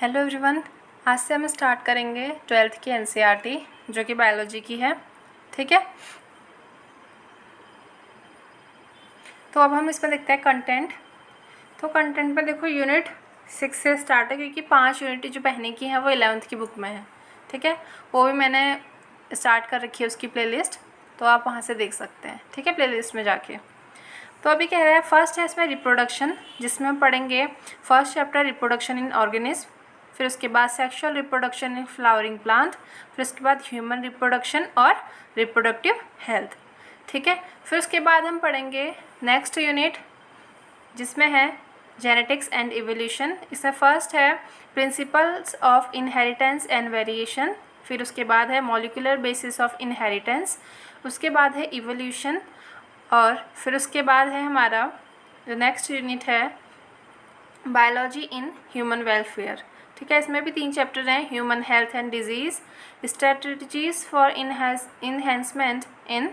Hello everyone. आज से हम स्टार्ट करेंगे 12th की एनसीईआरटी जो कि बायोलॉजी की है। ठीक है, तो अब हम इसमें देखते हैं कंटेंट। तो कंटेंट में देखो यूनिट 6 से स्टार्ट है क्योंकि 5 यूनिट जो पहले की हैं वो 11th की बुक में है। ठीक है, वो भी मैंने स्टार्ट कर रखी है उसकी प्लेलिस्ट, तो आप वहाँ से देख सकते हैं। ठीक है, प्लेलिस्ट में जाके। तो अभी कह रहा है फर्स्ट है इसमें रिप्रोडक्शन, जिसमें हम पढ़ेंगे first chapter reproduction in organism, फिर उसके बाद sexual reproduction in flowering plant, फिर उसके बाद ह्यूमन रिप्रोडक्शन और रिप्रोडक्टिव हेल्थ। ठीक है, फिर उसके बाद हम पढ़ेंगे नेक्स्ट यूनिट जिसमें है जेनेटिक्स एंड इवोल्यूशन। इसमें फर्स्ट है principles of inheritance and variation, फिर उसके बाद है मॉलिक्यूलर बेसिस ऑफ इनहेरिटेंस, उसके बाद है इवोल्यूशन, और फिर उसके बाद है हमारा जो नेक्स्ट यूनिट है बायोलॉजी इन ह्यूमन वेलफेयर। ठीक है, इसमें भी 3 चैप्टर हैं, human health and disease, strategies for enhancement in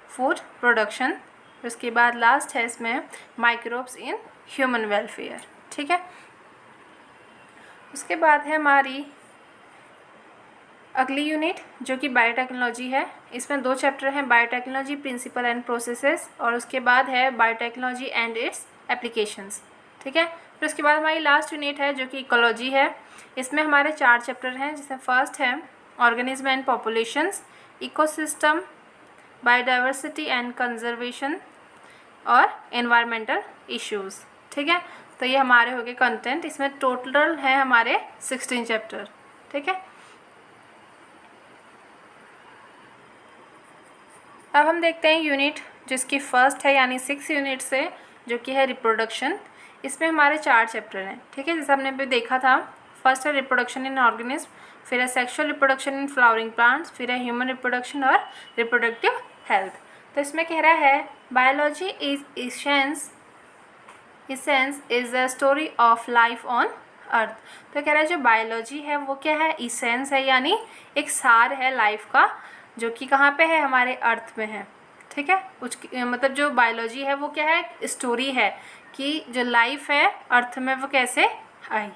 food production, उसके बाद लास्ट है इसमें माइक्रोब्स इन ह्यूमन वेलफेयर। ठीक है, उसके बाद है हमारी अगली यूनिट जो कि बायोटेक्नोलॉजी है। इसमें 2 चैप्टर हैं, बायोटेक्नोलॉजी प्रिंसिपल एंड प्रोसेसेस, और उसके बाद है बायोटेक्नोलॉजी एंड इट्स एप्लीकेशंस। ठीक है, फिर उसके बाद हमारी लास्ट यूनिट है जो कि इकोलॉजी है। इसमें हमारे 4 चैप्टर हैं, जिसमें फर्स्ट है organism and populations, ecosystem, biodiversity and conservation और एनवायरमेंटल इश्यूज़। ठीक है, तो ये हमारे हो गए कंटेंट। इसमें टोटल है हमारे 16 चैप्टर। ठीक है, अब हम देखते हैं यूनिट जिसकी फर्स्ट है यानी 6 यूनिट से, जो कि है रिप्रोडक्शन। इसमें हमारे 4 चैप्टर हैं। ठीक है, जैसे हमने भी देखा था, फर्स्ट है रिप्रोडक्शन इन ऑर्गेनिज्म, फिर है sexual reproduction in flowering plants, फिर है ह्यूमन रिप्रोडक्शन और रिप्रोडक्टिव हेल्थ। तो इसमें कह रहा है biology is essence is the story of life on earth. तो कह रहा है जो बायोलॉजी है वो क्या है, इसेंस है, यानी एक सार है लाइफ का, जो कि कहाँ पे है, हमारे अर्थ में है। ठीक है, मतलब जो बायोलॉजी है वो क्या है, स्टोरी है कि जो लाइफ है अर्थ में वो कैसे आई।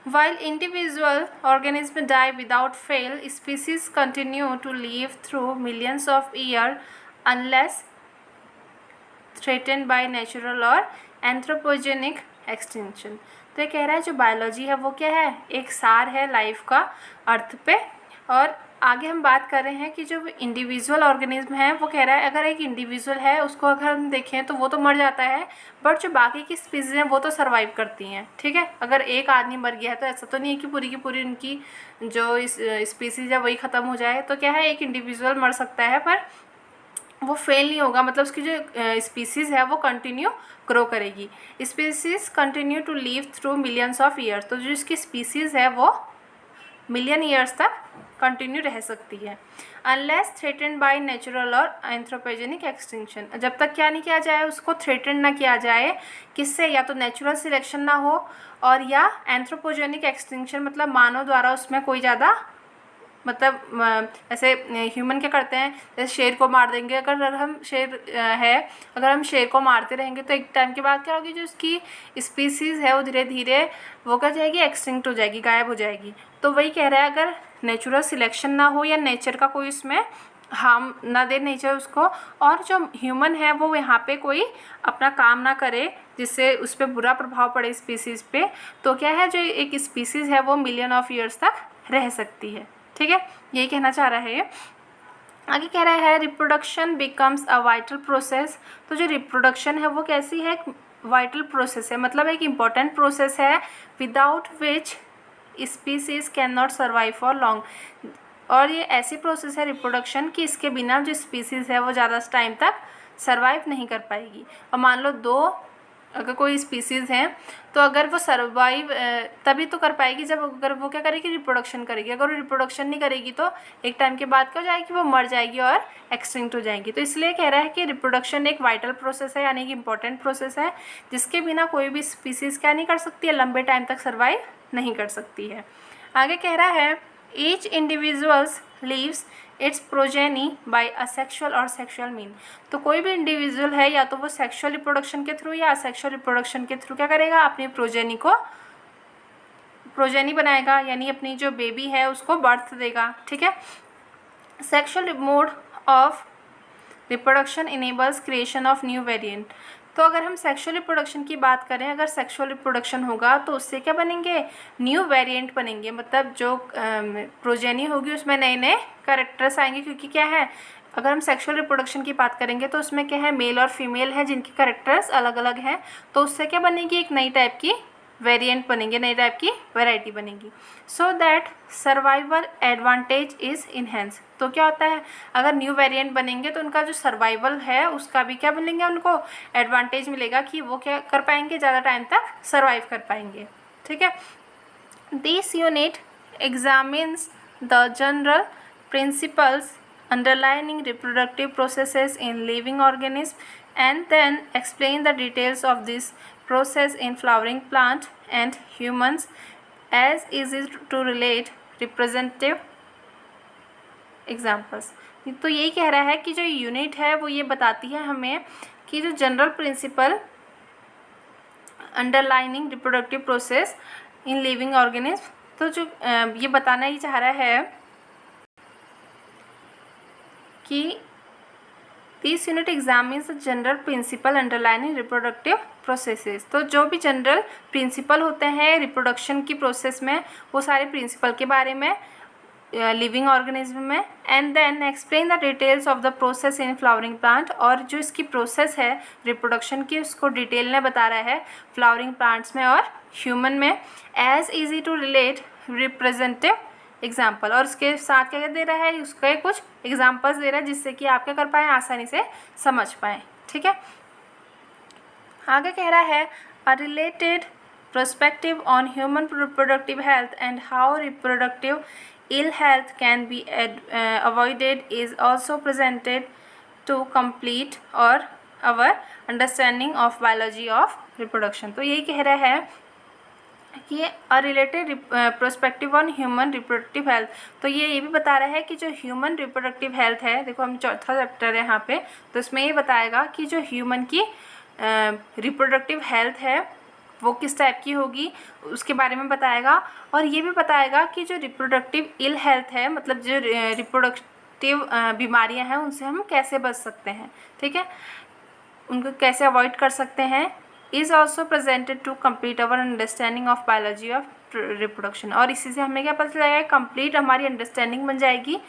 While individual organisms die without fail, species continue to live through millions of years unless threatened by natural or anthropogenic extinction। तो ये कह रहा है जो बायोलॉजी है वो क्या है, एक सार है लाइफ का अर्थ पे। और आगे हम बात कर रहे हैं कि जो इंडिविजुअल ऑर्गेनिज्म है वो कह रहा है अगर एक इंडिविजुअल है उसको अगर हम देखें तो वो तो मर जाता है, बट जो बाकी की स्पीसीज हैं वो तो सर्वाइव करती हैं। ठीक है, अगर एक आदमी मर गया है तो ऐसा तो नहीं है कि पूरी की पूरी उनकी जो स्पीसीज है वही ख़त्म हो जाए। तो क्या है, एक इंडिविजुअल मर सकता है पर वो फेल नहीं होगा, मतलब उसकी जो स्पीसीज़ है वो कंटिन्यू ग्रो करेगी। Species continue to live through millions of years, तो जो इसकी स्पीसीज़ है वो मिलियन ईयर्स तक कंटिन्यू रह सकती है। अनलेस थ्रेटेंड बाय नेचुरल और एंथ्रोपोजेनिक एक्सटिंक्शन, जब तक क्या नहीं किया जाए, उसको थ्रेटेंड ना किया जाए, किससे, या तो नेचुरल सिलेक्शन ना हो और या एंथ्रोपोजेनिक एक्सटिंक्शन, मतलब मानव द्वारा उसमें कोई ज़्यादा, मतलब ऐसे ह्यूमन क्या करते हैं, जैसे शेर को मार देंगे, अगर हम अगर हम शेर को मारते रहेंगे तो एक टाइम के बाद क्या होगी, जो उसकी स्पीसीज़ है वो धीरे धीरे वो क्या जाएगी, एक्सटिंक्ट हो जाएगी, गायब हो जाएगी। तो वही कह रहा है अगर नेचुरल सिलेक्शन ना हो या नेचर का कोई उसमें हार्म ना दे नेचर उसको, और जो ह्यूमन है वो यहाँ पे कोई अपना काम ना करे जिससे उस पर बुरा प्रभाव पड़े स्पीसीज़ पे, तो क्या है, जो एक स्पीसीज़ है वो मिलियन ऑफ ईयर्स तक रह सकती है। ठीक है, यही कहना चाह रहा है ये। आगे कह रहा है reproduction becomes a vital process. तो जो रिप्रोडक्शन है वो कैसी है, वाइटल प्रोसेस है, मतलब एक इम्पॉर्टेंट प्रोसेस है, without which species can not survive for long. और ये ऐसी प्रोसेस है रिप्रोडक्शन कि इसके बिना जो स्पीसीज़ है वो ज़्यादा टाइम तक सर्वाइव नहीं कर पाएगी। और मान लो अगर कोई स्पीसीज़ हैं तो अगर वो सर्वाइव तभी तो कर पाएगी जब अगर वो क्या करेगी, रिप्रोडक्शन करेगी। अगर वो रिप्रोडक्शन नहीं करेगी तो एक टाइम के बाद क्या हो जाएगी, वो मर जाएगी और एक्सटिंक्ट हो जाएगी। तो इसलिए कह रहा है कि रिप्रोडक्शन एक वाइटल प्रोसेस है, यानी कि इंपॉर्टेंट प्रोसेस है, जिसके बिना कोई भी स्पीसीज़ क्या नहीं कर सकती है, लंबे टाइम तक सर्वाइव नहीं कर सकती है। आगे कह रहा है each individuals leaves it's progeny bye asexual और सेक्सुअल मीन। तो कोई भी इंडिविजुअल है या तो वो सेक्सुअल रिप्रोडक्शन के थ्रू या असेक्सुअल रिप्रोडक्शन के थ्रू क्या करेगा, अपनी प्रोजेनी को प्रोजेनी बनाएगा, यानी अपनी जो बेबी है उसको बर्थ देगा, ठीक है। Sexual mode of reproduction enables creation of new variant. तो अगर हम सेक्सुअल रिप्रोडक्शन की बात करें, अगर सेक्सुअल रिप्रोडक्शन होगा तो उससे क्या बनेंगे, न्यू वेरिएंट बनेंगे, मतलब जो प्रोजेनी होगी उसमें नए नए कैरेक्टर्स आएंगे, क्योंकि क्या है, अगर हम सेक्सुअल रिप्रोडक्शन की बात करेंगे तो उसमें क्या है, मेल और फीमेल है जिनकी कैरेक्टर्स अलग अलग हैं, तो उससे क्या बनेगी, एक नई टाइप की वेरिएंट बनेंगे, नई टाइप की वैरायटी बनेगी। So that survival advantage is enhance. तो क्या होता है, अगर न्यू वेरिएंट बनेंगे तो उनका जो सर्वाइवल है उसका भी क्या बनेंगे, उनको एडवांटेज मिलेगा कि वो क्या कर पाएंगे, ज़्यादा टाइम तक सर्वाइव कर पाएंगे, ठीक है। This unit examines the general principles underlying reproductive processes in living organisms and then explain the details of this process in flowering plant and humans as easy to relate representative examples. तो यही कह रहा है कि जो unit है वो ये बताती है हमें कि जो general principle underlining reproductive process in living organism, तो जो ये बताना ही चाह रहा है कि this unit examines the general principle underlining reproductive processes. तो जो भी जनरल प्रिंसिपल होते हैं रिप्रोडक्शन की प्रोसेस में, वो सारे प्रिंसिपल के बारे में लिविंग ऑर्गेनिज्म में, and then explain the details of the process in flowering plant. और जो इसकी प्रोसेस है रिप्रोडक्शन की उसको डिटेल में बता रहा है फ्लावरिंग प्लांट्स में और ह्यूमन में, as easy to relate representative example. और उसके साथ क्या दे रहा है, उसके कुछ एग्जाम्पल्स दे रहा है जिससे कि आप क्या कर पाएँ, आसानी से समझ पाएँ, ठीक है। आगे कह रहा है a related perspective on human reproductive health and how reproductive ill health can be avoided is also presented to complete or our understanding of biology of reproduction। तो यही कह रहा है कि a related prospective on human reproductive health. तो ये भी बता रहा है कि जो ह्यूमन रिप्रोडक्टिव हेल्थ है, देखो हम चौथा चैप्टर है यहाँ पे, तो इसमें ये बताएगा कि जो ह्यूमन की रिप्रोडक्टिव हेल्थ है वो किस टाइप की होगी, उसके बारे में बताएगा। और ये भी बताएगा कि जो रिप्रोडक्टिव इल हेल्थ है, मतलब जो रिप्रोडक्टिव बीमारियां हैं उनसे हम कैसे बच सकते हैं, ठीक है, उनको कैसे अवॉइड कर सकते हैं। Is also presented to complete our understanding of biology of reproduction. और इसी से हमें क्या पता चलेगा, कंप्लीट हमारी अंडरस्टैंडिंग बन जाएगी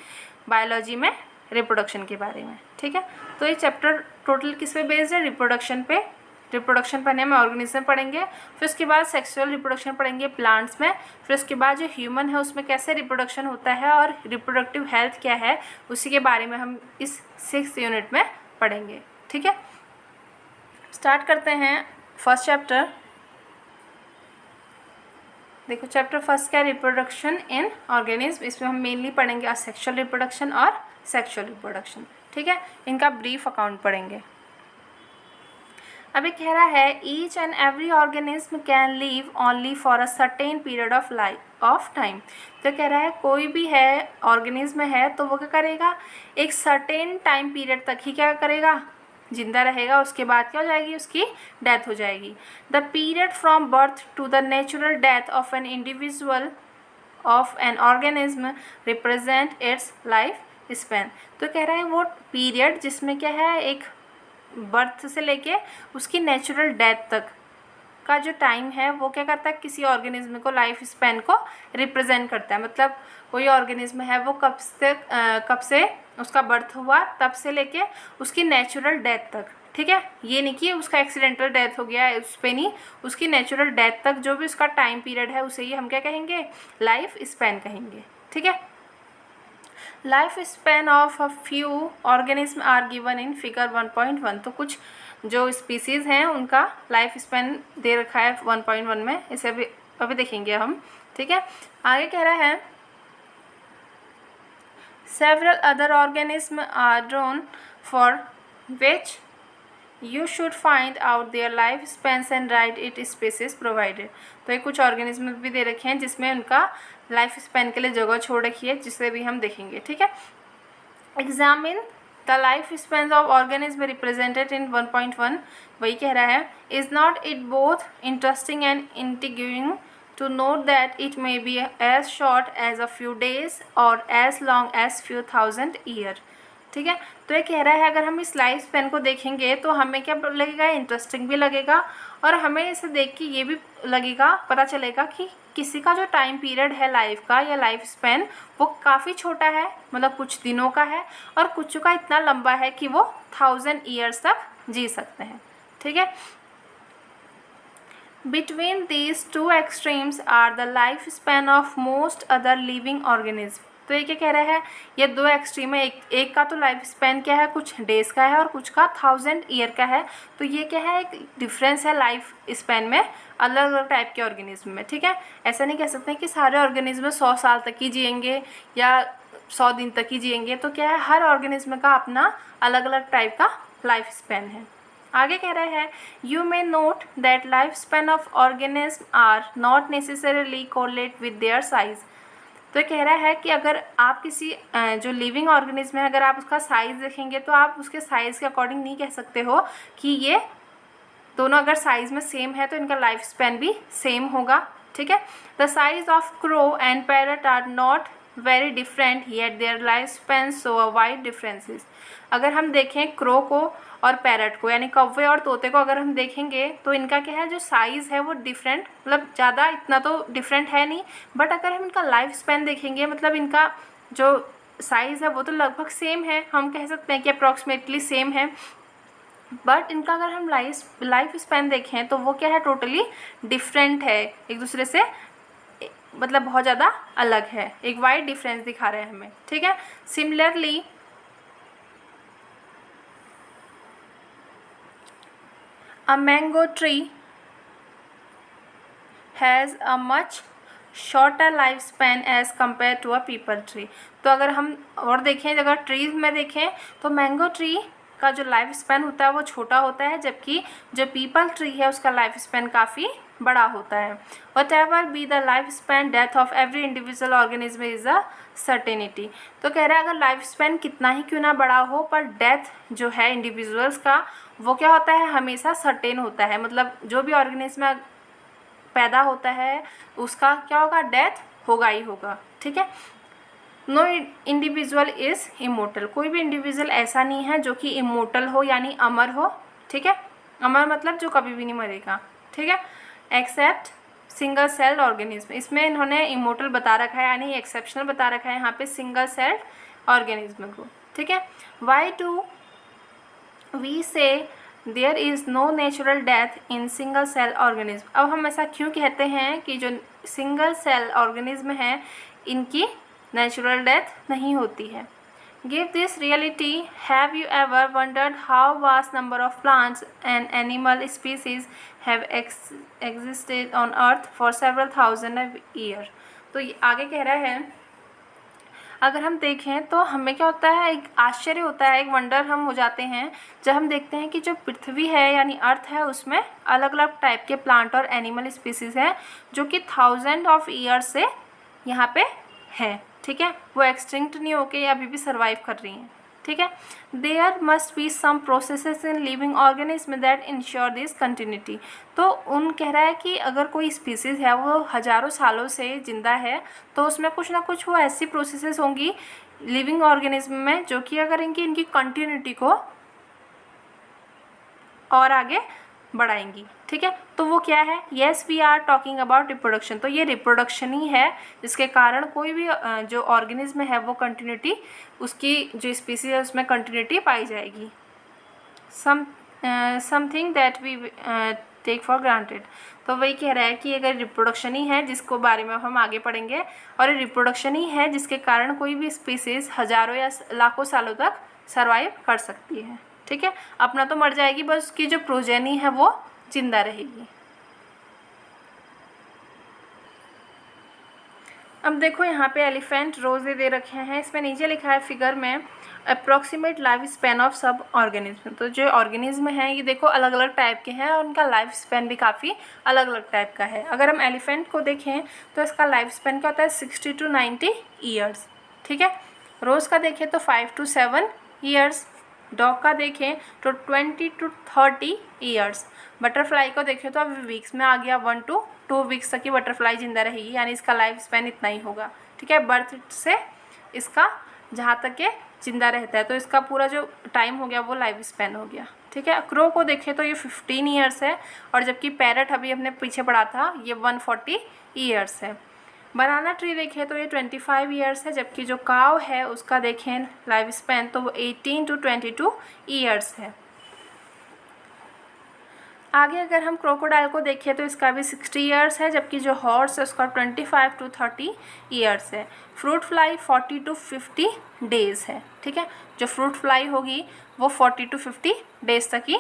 बायोलॉजी में रिप्रोडक्शन के बारे में, ठीक है। तो ये चैप्टर टोटल किस पे बेस्ड है, रिप्रोडक्शन पे। रिप्रोडक्शन पढ़ने में ऑर्गेनिज्म पढ़ेंगे, फिर उसके बाद सेक्सुअल रिप्रोडक्शन पढ़ेंगे प्लांट्स में, फिर उसके बाद जो ह्यूमन है उसमें कैसे रिप्रोडक्शन होता है और रिप्रोडक्टिव हेल्थ क्या है उसी के बारे में हम इस 6th यूनिट में पढ़ेंगे, ठीक है। स्टार्ट करते हैं फर्स्ट चैप्टर। देखो चैप्टर फर्स्ट क्या, रिप्रोडक्शन इन ऑर्गेनिज्म। इसमें हम मेनली पढ़ेंगे असेक्सुअल रिप्रोडक्शन और सेक्सुअल रिप्रोडक्शन, ठीक है। इनका ब्रीफ अकाउंट पढ़ेंगे। अभी कह रहा है each and every organism can leave only for a certain period of life of time. तो कह रहा है कोई भी है ऑर्गेनिज्म है तो वो क्या करेगा, एक सर्टेन टाइम पीरियड तक ही क्या करेगा, जिंदा रहेगा, उसके बाद क्या हो जाएगी, उसकी डेथ हो जाएगी। The period from birth to the natural death of an individual of an organism represent its life span. तो कह रहा है वो पीरियड जिसमें क्या है, एक बर्थ से लेके उसकी नेचुरल डेथ तक का जो टाइम है वो क्या करता है, किसी ऑर्गेनिज्म को लाइफ स्पैन को रिप्रेजेंट करता है। मतलब कोई ऑर्गेनिज्म है वो कब से उसका बर्थ हुआ तब से लेके उसकी नेचुरल डेथ तक, ठीक है। ये नहीं कि उसका एक्सीडेंटल डेथ हो गया है उस पर नहीं, उसकी नेचुरल डेथ तक जो भी उसका टाइम पीरियड है उसे ही हम क्या कहेंगे, लाइफ स्पैन कहेंगे, ठीक है। Life span of a few organism are given in figure 1.1। तो कुछ जो स्पीसीज़ हैं उनका लाइफ स्पैन दे रखा है 1.1 में, इसे अभी देखेंगे हम, ठीक है। आगे कह रहा है several other organism are drawn for which you should find out their life spans and write it spaces provided. तो ये कुछ ऑर्गेनिज्म भी दे रखे हैं जिसमें उनका लाइफ स्पैन के लिए जगह छोड़ रखी है, जिसे भी हम देखेंगे, ठीक है। Examine the life span of organism represented in 1.1। वही कह रहा है is not it both interesting and intriguing to note that it may be as short as a few days or as long as few thousand year। ठीक है, तो ये कह रहा है अगर हम इस लाइफ स्पैन को देखेंगे तो हमें क्या लगेगा, इंटरेस्टिंग भी लगेगा और हमें इसे देख के ये भी लगेगा, पता चलेगा कि किसी का जो टाइम पीरियड है लाइफ का या लाइफ स्पैन वो काफ़ी छोटा है, मतलब कुछ दिनों का है, और कुछ का इतना लंबा है कि वो 1000 ईयर्स तक जी सकते हैं। ठीक है, Between these two extremes are the lifespan of most other living organisms। तो ये क्या कह रहा है, ये दो एक्सट्रीम है, एक का तो लाइफ स्पैन क्या है, कुछ डेज का है और कुछ का 1000 ईयर का है। तो ये क्या है, एक डिफरेंस है लाइफ स्पैन में अलग अलग टाइप के ऑर्गेनिज्म में। ठीक है, ऐसा नहीं कह सकते कि सारे ऑर्गेनिज्म 100 साल तक ही जिएंगे या 100 दिन तक ही जिएंगे। तो क्या है, हर ऑर्गेनिज्म का अपना अलग अलग टाइप का लाइफ स्पैन है। आगे कह रहे हैं you may note that life span of organism are not necessarily correlate with their size. तो ये कह रहा है कि अगर आप किसी जो लिविंग ऑर्गेनिज्म है, अगर आप उसका साइज़ देखेंगे तो आप उसके साइज़ के अकॉर्डिंग नहीं कह सकते हो कि ये दोनों अगर साइज़ में सेम है तो इनका लाइफ स्पैन भी सेम होगा। ठीक है, the size of crow and parrot are not very different yet their life span so a wide differences. अगर हम देखें क्रो को और पैरट को, यानी कौवे और तोते को अगर हम देखेंगे तो इनका क्या है, जो साइज़ है वो डिफरेंट, मतलब ज़्यादा इतना तो डिफरेंट है नहीं, बट अगर हम इनका लाइफ स्पैन देखेंगे मतलब इनका जो साइज़ है वो तो लगभग सेम है, हम कह सकते हैं कि अप्रॉक्सीमेटली सेम है, बट इनका अगर हम लाइफ स्पैन देखें तो वो क्या है, टोटली डिफरेंट है, एक दूसरे से मतलब बहुत ज़्यादा अलग है, एक वाइड डिफरेंस दिखा रहे हैं हमें। ठीक है, similarly a mango tree has a much shorter lifespan as compared to a peepal tree। तो अगर हम और देखें, अगर ट्रीज में देखें तो मैंगो ट्री का जो लाइफ स्पैन होता है वो छोटा होता है, जबकि जो पीपल ट्री है उसका लाइफ स्पैन काफ़ी बड़ा होता है। What ever be the life span death of every individual organism is a certainty. तो कह रहा है अगर लाइफ स्पैन कितना ही क्यों ना बड़ा हो पर डेथ जो है इंडिविजुअल्स का वो क्या होता है, हमेशा सर्टेन होता है, मतलब जो भी ऑर्गेनिज्म पैदा होता है उसका क्या होगा, डेथ होगा ही होगा। ठीक है, नो इंडिविजुअल इज़ इमोर्टल। कोई भी इंडिविजुअल ऐसा नहीं है जो कि इमोर्टल हो यानी अमर हो। ठीक है, अमर मतलब जो कभी भी नहीं मरेगा। ठीक है, एक्सेप्ट सिंगल सेल्ड ऑर्गेनिज्म, इसमें इन्होंने इमोर्टल बता रखा है यानी एक्सेप्शनल बता रखा है यहाँ पे सिंगल सेल्ड ऑर्गेनिज्म को। ठीक है, why do we say there is no natural death in single cell organism. अब हम ऐसा क्यों कहते हैं कि जो सिंगल सेल ऑर्गेनिज्म है इनकी नेचुरल डेथ नहीं होती है। Give this reality, have you ever wondered how vast number of plants and animal species have existed on earth for several thousand year. तो ये आगे कह रहा है अगर हम देखें तो हमें क्या होता है, एक आश्चर्य होता है, एक वंडर हम हो जाते हैं जब हम देखते हैं कि जो पृथ्वी है यानी अर्थ है उसमें अलग अलग टाइप के प्लांट और एनिमल स्पीसीज़ हैं जो कि 1000 ऑफ ईयर से यहाँ पे हैं। ठीक है, वो एक्सटिंक्ट नहीं होके अभी भी सर्वाइव कर रही हैं। ठीक है, there must be some processes in living organism that ensure this continuity. तो उन कह रहा है कि अगर कोई स्पीसीज़ है वो हज़ारों सालों से ज़िंदा है तो उसमें कुछ ना कुछ वो ऐसी प्रोसेसेस होंगी लिविंग ऑर्गेनिज्म में जो कि अगर इनकी कंटिन्यूटी को और आगे बढ़ाएंगी। ठीक है, तो वो क्या है, yes we are talking about reproduction. तो ये रिप्रोडक्शन ही है जिसके कारण कोई भी जो ऑर्गेनिज्म है वो कंटिन्यूटी, उसकी जो स्पीसीज है उसमें कंटिन्यूटी पाई जाएगी। Something that we take for granted. तो वही कह रहा है कि अगर रिप्रोडक्शन ही है जिसको बारे में हम आगे पढ़ेंगे, और रिप्रोडक्शन ही है जिसके कारण कोई भी स्पीसीज हज़ारों या लाखों सालों तक सर्वाइव कर सकती है। ठीक है, अपना तो मर जाएगी, बस उसकी जो प्रोजेनी है वो जिंदा रहेगी। अब देखो यहाँ पे एलिफेंट रोजे दे रखे हैं, इसमें नीचे लिखा है फिगर में अप्रॉक्सीमेट लाइफ स्पैन ऑफ सब ऑर्गेनिज्म। तो जो ऑर्गेनिज्म हैं ये देखो अलग अलग टाइप के हैं और उनका लाइफ स्पैन भी काफ़ी अलग अलग टाइप का है। अगर हम एलिफेंट को देखें तो इसका लाइफ स्पैन क्या होता है 60 to 90 ईयर्स। ठीक है, रोज़ का देखें तो 5 to 7 ईयर्स। डॉग का देखें तो 20 to 30 ईयर्स। बटरफ्लाई को देखें तो अब वीक्स में आ गया, 1 to 2 वीक्स तक की बटरफ्लाई जिंदा रहेगी, यानी इसका लाइफ स्पैन इतना ही होगा। ठीक है, बर्थ से इसका जहाँ तक के जिंदा रहता है तो इसका पूरा जो टाइम हो गया वो लाइफ स्पैन हो गया। ठीक है, क्रो को देखें तो ये 15 ईयर्स है, और जबकि पैरट अभी हमने पीछे पढ़ा था ये 140 ईयर्स है। बनाना ट्री देखें तो ये 25 ईयर्स है, जबकि जो काव है उसका देखें लाइफ स्पैन तो वो 18 to 22 ईयर्स है। आगे अगर हम क्रोकोडाइल को देखें तो इसका भी 60 ईयर्स है, जबकि जो हॉर्स है उसका 25 to 30 ईयर्स है। फ्रूट फ्लाई 40 to 50 डेज़ है। ठीक है, जो फ्रूट फ्लाई होगी वो 40 to 50 डेज़ तक ही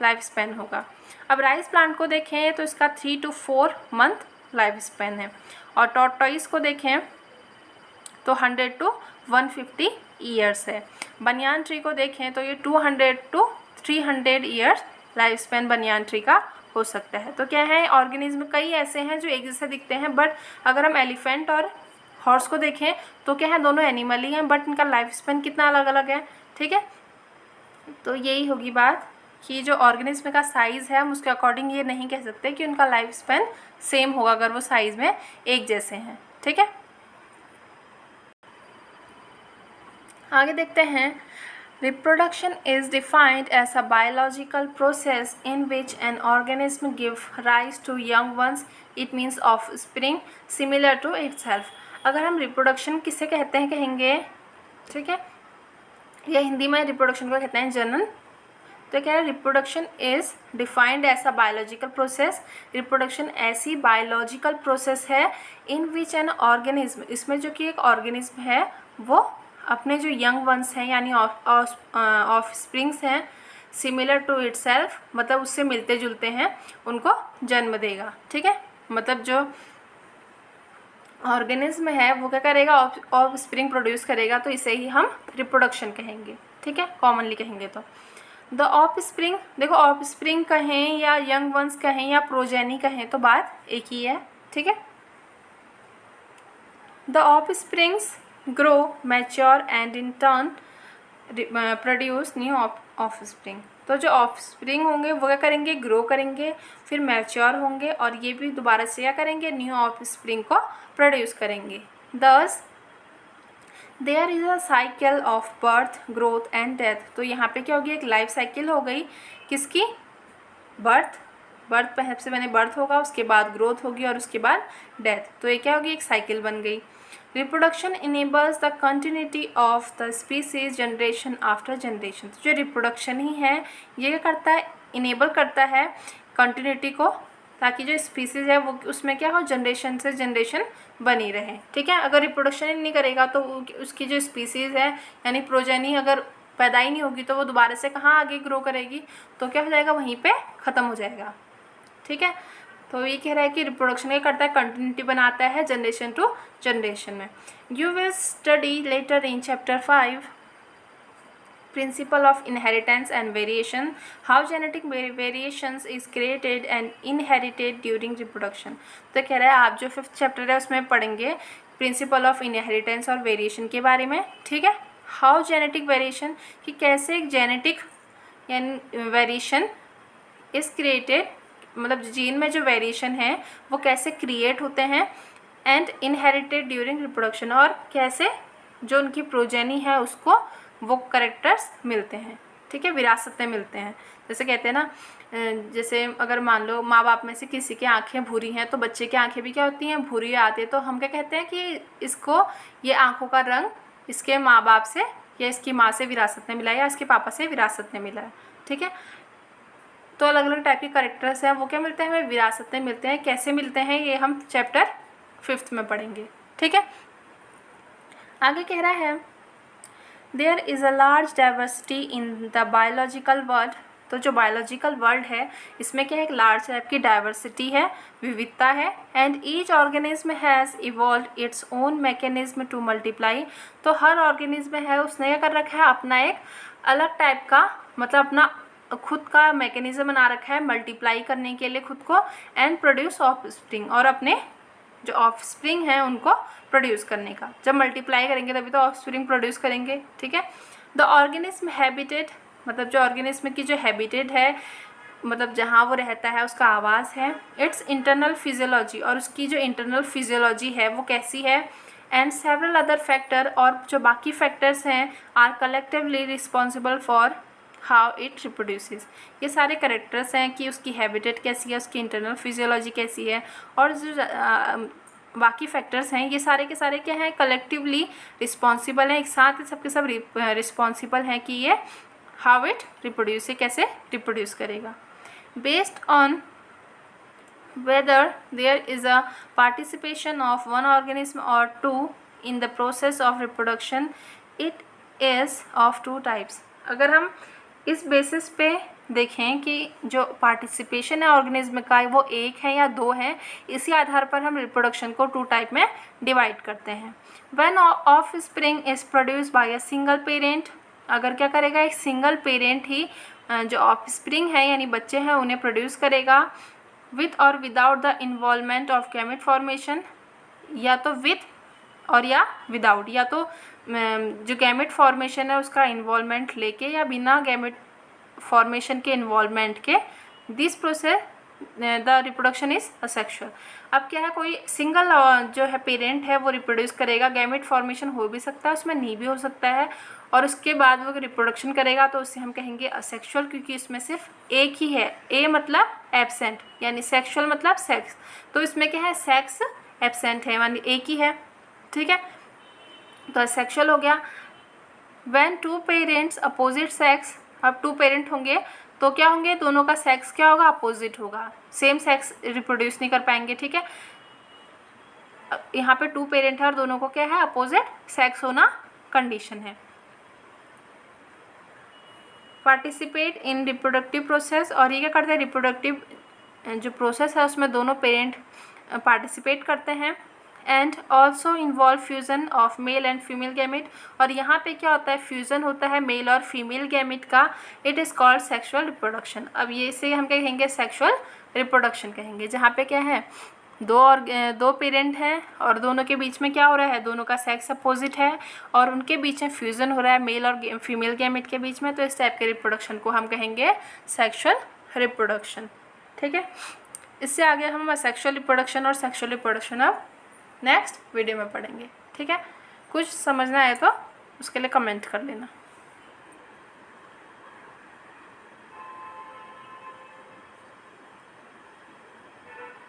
लाइफ स्पैन होगा। अब राइस प्लांट को देखें तो इसका 3 to 4 मंथ लाइफ स्पैन है, और टॉर्टोइस को देखें तो 100 to 150 ईयर्स है। बनियान ट्री को देखें तो ये 200 to 300 years life span banyan tree का हो सकता है। तो क्या है, ऑर्गेनिज्म कई ऐसे हैं जो एक जैसे दिखते हैं, बट अगर हम एलिफेंट और हॉर्स को देखें तो क्या है, दोनों एनिमल ही हैं, बट इनका लाइफ स्पैन कितना अलग अलग है। ठीक है, तो यही होगी बात कि जो ऑर्गेनिज्म का साइज़ है हम उसके अकॉर्डिंग ये नहीं कह सकते कि उनका लाइफ स्पैन सेम होगा अगर वो साइज़ में एक जैसे हैं। ठीक है, आगे देखते हैं। Reproduction is defined as a biological process in which an organism gives rise to young ones. It means offspring similar to itself. अगर हम रिप्रोडक्शन किसे कहते हैं कहेंगे, ठीक है, या हिंदी में रिप्रोडक्शन को कहते हैं जनन। तो क्या है, reproduction is defined as a biological process. Reproduction ऐसी बायोलॉजिकल प्रोसेस है इन विच एन ऑर्गेनिज्म, इसमें जो कि एक ऑर्गेनिज्म है वो अपने जो यंग वंस हैं यानी ऑफ स्प्रिंग्स हैं, सिमिलर टू इटसेल्फ मतलब उससे मिलते जुलते हैं, उनको जन्म देगा। ठीक है, मतलब जो ऑर्गेनिज्म है वो क्या करेगा, ऑफ स्प्रिंग प्रोड्यूस करेगा, तो इसे ही हम रिप्रोडक्शन कहेंगे। ठीक है, कॉमनली कहेंगे तो द ऑफ स्प्रिंग, देखो ऑफ स्प्रिंग कहें या यंग वंस कहें या प्रोजेनी कहें तो बात एक ही है। ठीक है, the of springs grow, mature and in turn produce new of spring. तो जो ऑफ स्प्रिंग होंगे वो क्या करेंगे, ग्रो करेंगे, फिर मैच्योर होंगे, और ये भी दोबारा से क्या करेंगे, न्यू ऑफ स्प्रिंग को प्रोड्यूस करेंगे। Thus there is a cycle of birth, growth and death. तो यहाँ पे क्या होगी, एक लाइफ साइकिल हो गई किसकी, बर्थ पहले से मैंने बर्थ होगा, उसके बाद ग्रोथ होगी और उसके बाद डेथ। तो ये क्या होगी, एक साइकिल बन गई। Reproduction enables the continuity of the species generation after generation. तो जो रिप्रोडक्शन ही है ये क्या करता है, इनेबल करता है कंटिन्यूटी को, ताकि जो स्पीसीज है वो उसमें क्या हो, जनरेशन से जनरेशन बनी रहे। ठीक है, अगर रिप्रोडक्शन ही नहीं करेगा तो उसकी जो स्पीसीज है यानी प्रोजेनी अगर पैदा ही नहीं होगी तो वो दोबारा से कहाँ आगे ग्रो करेगी, तो क्या हो जाएगा, वहीं पे ख़त्म हो जाएगा। ठीक है, तो ये कह रहा है कि रिप्रोडक्शन क्या करता है, कंटिन्यूटी बनाता है जनरेशन टू जनरेशन में। You will study letter in chapter 5 principle of inheritance and variation, how genetic variations is created and inherited during reproduction. तो कह रहा है आप जो 5th चैप्टर है उसमें पढ़ेंगे प्रिंसिपल ऑफ इनहेरिटेंस और वेरिएशन के बारे में। ठीक है, हाउ जेनेटिक वेरिएशन, कि कैसे एक जेनेटिक यानी वेरिएशन इज क्रिएटेड, मतलब जीन में जो वेरिएशन है वो कैसे क्रिएट होते हैं, एंड इनहेरिटेड ड्यूरिंग रिप्रोडक्शन, और कैसे जो उनकी प्रोजेनी है उसको वो कैरेक्टर्स मिलते हैं। ठीक है, विरासत में मिलते हैं। जैसे कहते हैं ना, जैसे अगर मान लो माँ बाप में से किसी की आंखें भूरी हैं तो बच्चे की आंखें भी क्या होती हैं, भूरी आती है, तो हम क्या कहते हैं कि इसको ये आंखों का रंग इसके माँ बाप से या इसकी माँ से विरासत में मिला है या इसके पापा से विरासत में मिला है। ठीक है, तो अलग अलग टाइप के कैरेक्टर्स हैं वो क्या मिलते हैं, हमें विरासत में मिलते हैं। कैसे मिलते हैं ये हम चैप्टर 5th में पढ़ेंगे। ठीक है, आगे कह रहा है there is a large diversity in the biological world. तो जो बायोलॉजिकल वर्ल्ड है इसमें क्या है, एक लार्ज टाइप की डाइवर्सिटी है, विविधता है, and each organism has evolve its own mechanism to multiply. तो हर ऑर्गेनिज्म है उसने क्या कर रखा है, अपना एक अलग टाइप का मतलब अपना खुद का मैकेनिज्म बना रखा है मल्टीप्लाई करने के लिए खुद को, एंड प्रोड्यूस ऑफ स्प्रिंग, और अपने जो ऑफ स्प्रिंग है उनको प्रोड्यूस करने का। जब मल्टीप्लाई करेंगे तभी तो ऑफ स्प्रिंग प्रोड्यूस करेंगे। ठीक है, द ऑर्गेनिज्म हैबिटेट मतलब जो ऑर्गेनिज्म की जो हैबिटेट है, मतलब जहाँ वो रहता है उसका आवास है। इट्स इंटरनल फिजियोलॉजी, और उसकी जो इंटरनल फिजियोलॉजी है वो कैसी है। एंड सेवरल अदर फैक्टर, और जो बाकी फैक्टर्स हैं, are collectively responsible for how it reproduces. ये सारे करेक्टर्स हैं कि उसकी हैबिटेट कैसी है, उसकी इंटरनल फिजियोलॉजी कैसी है, और जो बाकी फैक्टर्स हैं ये सारे के सारे क्या हैं, कलेक्टिवली रिस्पॉन्सिबल हैं, एक साथ ही सबके सब रिस्पॉन्सिबल हैं कि ये हाउ इट रिप्रोड्यूस, ये कैसे रिप्रोड्यूस करेगा। Based on whether there is a participation of one organism or two in the process of reproduction, it is of two types। अगर हम इस बेसिस पे देखें कि जो पार्टिसिपेशन है ऑर्गेनिज्म का वो एक है या दो है, इसी आधार पर हम रिप्रोडक्शन को टू टाइप में डिवाइड करते हैं। When of spring is produce by a single parent, अगर क्या करेगा, एक सिंगल पेरेंट ही जो ऑफ स्प्रिंग है यानी बच्चे हैं उन्हें प्रोड्यूस करेगा, विथ और without the involvement of gamete formation, या तो विथ और या विदाउट, या तो जो गैमेट फॉर्मेशन है उसका इन्वॉल्वमेंट लेके या बिना गैमेट फॉर्मेशन के इन्वॉल्वमेंट के, this process the reproduction is asexual. अब क्या है, कोई सिंगल जो है पेरेंट है वो रिप्रोड्यूस करेगा, गैमेट फॉर्मेशन हो भी सकता है उसमें, नहीं भी हो सकता है, और उसके बाद वो रिप्रोडक्शन करेगा तो उससे हम कहेंगे असेक्सुअल, क्योंकि इसमें सिर्फ एक ही है। ए मतलब एब्सेंट, यानी सेक्सुअल मतलब सेक्स, तो इसमें क्या है, सेक्स एब्सेंट है यानी एक ही है, ठीक है, तो असेक्सुअल हो गया। When two parents opposite sex, अब टू पेरेंट होंगे तो क्या होंगे, दोनों का सेक्स क्या होगा, अपोजिट होगा, सेम सेक्स रिप्रोड्यूस नहीं कर पाएंगे, ठीक है। यहाँ पे टू पेरेंट है और दोनों को क्या है, अपोजिट सेक्स होना कंडीशन है। पार्टिसिपेट इन रिप्रोडक्टिव प्रोसेस, और ये क्या करते हैं, रिप्रोडक्टिव जो प्रोसेस है उसमें दोनों पेरेंट पार्टिसिपेट करते हैं। And also involve fusion of male and female gamete, और यहाँ पे क्या होता है, फ्यूज़न होता है मेल और फीमेल गैमेट का, it is called sexual reproduction. अब ये इसे हम क्या कहेंगे, सेक्सुअल रिप्रोडक्शन कहेंगे, जहाँ पे क्या है, दो पेरेंट हैं और दोनों के बीच में क्या हो रहा है, दोनों का सेक्स अपोजिट है और उनके बीच में फ्यूज़न हो रहा है मेल और फीमेल गैमेट के बीच में, तो इस टाइप के रिप्रोडक्शन को हम कहेंगे सेक्सुअल रिप्रोडक्शन, ठीक है। इससे आगे हम असेक्सुअल रिप्रोडक्शन और सेक्सुअल रिप्रोडक्शन अब नेक्स्ट वीडियो में पढ़ेंगे, ठीक है। कुछ समझना है तो उसके लिए कमेंट कर लेना।